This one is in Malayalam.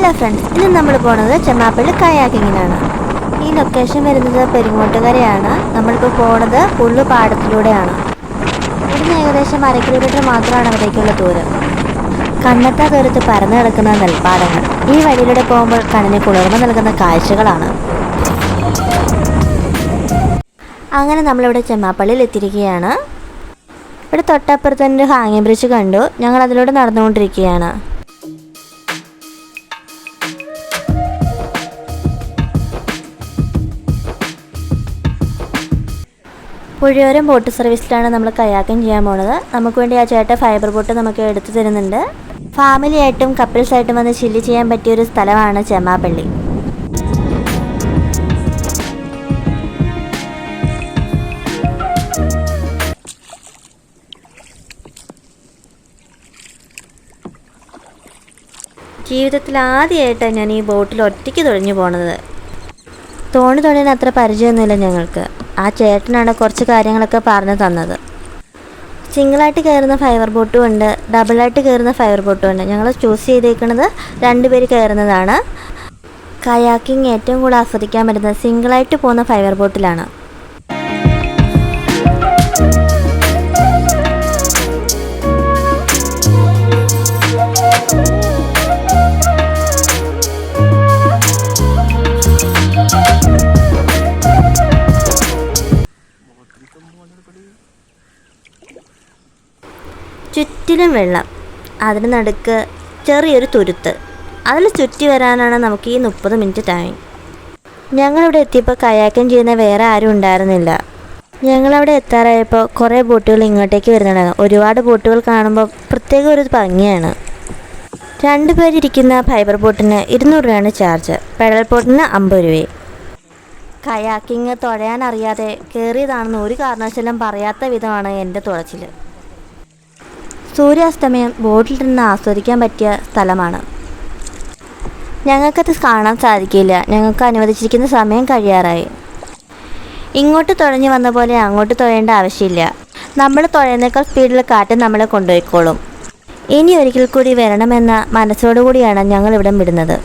ഹലോ ഫ്രണ്ട്സ്, ഇന്ന് നമ്മൾ പോകുന്നത് ചെമ്മാപ്പള്ളി കയാക്കിങ്ങിനാണ്. ഈ ലൊക്കേഷൻ വരുന്നത് പെരിങ്ങോട്ടുകരയാണ്. നമ്മളിപ്പോൾ പോകുന്നത് പുള്ളു പാടത്തിലൂടെയാണ്. ഇവിടുന്ന് ഏകദേശം 1/2 കിലോമീറ്റർ മാത്രമാണ് അവിടേക്കുള്ള ദൂരം. കണ്ണെത്താ ദൂരത്ത് പരന്നു കിടക്കുന്ന നെൽപ്പാടങ്ങൾ ഈ വഴിയിലൂടെ പോകുമ്പോൾ കണ്ണിന് കുളിർമ നൽകുന്ന കാഴ്ചകളാണ്. അങ്ങനെ നമ്മളിവിടെ ചെമ്മാപ്പള്ളിയിൽ എത്തിയിരിക്കുകയാണ്. ഇവിടെ തൊട്ടപ്പുറത്ത് തന്നെ ഹാങ്ങിങ് ബ്രിഡ്ജ് കണ്ടു. ഞങ്ങൾ അതിലൂടെ നടന്നുകൊണ്ടിരിക്കുകയാണ്. പുഴയോരം ബോട്ട് സർവീസിലാണ് നമ്മൾ കയാക്കിങ് ചെയ്യാൻ പോണത്. നമുക്ക് വേണ്ടി ആ ചേട്ടൻ ഫൈബർ ബോട്ട് നമുക്ക് എടുത്തു തരുന്നുണ്ട്. ഫാമിലി ആയിട്ടും കപ്പിൾസ് ആയിട്ടും വന്ന് ചില്ല് ചെയ്യാൻ പറ്റിയൊരു സ്ഥലമാണ് ചെമ്മാപ്പള്ളി. ജീവിതത്തിൽ ആദ്യമായിട്ടാണ് ഞാൻ ഈ ബോട്ടിൽ ഒറ്റയ്ക്ക് തുഴഞ്ഞു പോണത്. തോണി തുഴയാൻ അത്ര പരിചയമൊന്നുമില്ല ഞങ്ങൾക്ക്. ആ ചേട്ടനാണ് കുറച്ച് കാര്യങ്ങളൊക്കെ പറഞ്ഞു തന്നത്. സിംഗിളായിട്ട് കയറുന്ന ഫൈബർ ബോട്ടും ഉണ്ട്, ഡബിളായിട്ട് കയറുന്ന ഫൈബർ ബോട്ടും ഉണ്ട്. ഞങ്ങൾ ചൂസ് ചെയ്തേക്കുന്നത് 2 പേര് കയറുന്നതാണ്. കയാക്കിങ് ഏറ്റവും കൂടുതൽ ആസ്വദിക്കാൻ പറ്റുന്നത് സിംഗിളായിട്ട് പോകുന്ന ഫൈബർ ബോട്ടിലാണ്. ചുറ്റിലും വെള്ളം, അതിന് നടുക്ക് ചെറിയൊരു തുരുത്ത്. അതിൽ ചുറ്റി വരാനാണ് നമുക്ക് ഈ 30 മിനിറ്റ് ടൈം. ഞങ്ങളിവിടെ എത്തിയപ്പോൾ കയാക്കിങ് ചെയ്യുന്ന വേറെ ആരും ഉണ്ടായിരുന്നില്ല. ഞങ്ങളവിടെ എത്താറായപ്പോൾ കുറേ ബോട്ടുകൾ ഇങ്ങോട്ടേക്ക് വരുന്നുണ്ടായിരുന്നു. ഒരുപാട് ബോട്ടുകൾ കാണുമ്പോൾ പ്രത്യേക ഒരു ഭംഗിയാണ്. 2 പേരിരിക്കുന്ന ഫൈബർ ബോട്ടിന് 200 രൂപയാണ് ചാർജ്, പെഡൽ ബോട്ടിന് 50 രൂപയും. കയാക്കിങ് തുഴയാൻ അറിയാതെ കയറിയതാണെന്ന് ഒരു കാരണവശാലും പറയാത്ത വിധമാണ് എൻ്റെ തുഴച്ചിൽ. സൂര്യാസ്തമയം ബോട്ടിൽ നിന്ന് ആസ്വദിക്കാൻ പറ്റിയ സ്ഥലമാണ്. ഞങ്ങൾക്കത് കാണാൻ സാധിക്കില്ല. ഞങ്ങൾക്ക് അനുവദിച്ചിരിക്കുന്ന സമയം കഴിയാറായി. ഇങ്ങോട്ട് തുഴഞ്ഞു വന്ന പോലെ അങ്ങോട്ട് തുഴയേണ്ട ആവശ്യമില്ല. നമ്മൾ തുഴയുന്നേക്കാൾ സ്പീഡിൽ കാറ്റ് നമ്മളെ കൊണ്ടുപോയിക്കോളും. ഇനി ഒരിക്കൽ കൂടി വരണമെന്ന മനസ്സോടുകൂടിയാണ് ഞങ്ങൾ ഇവിടം വിടുന്നത്.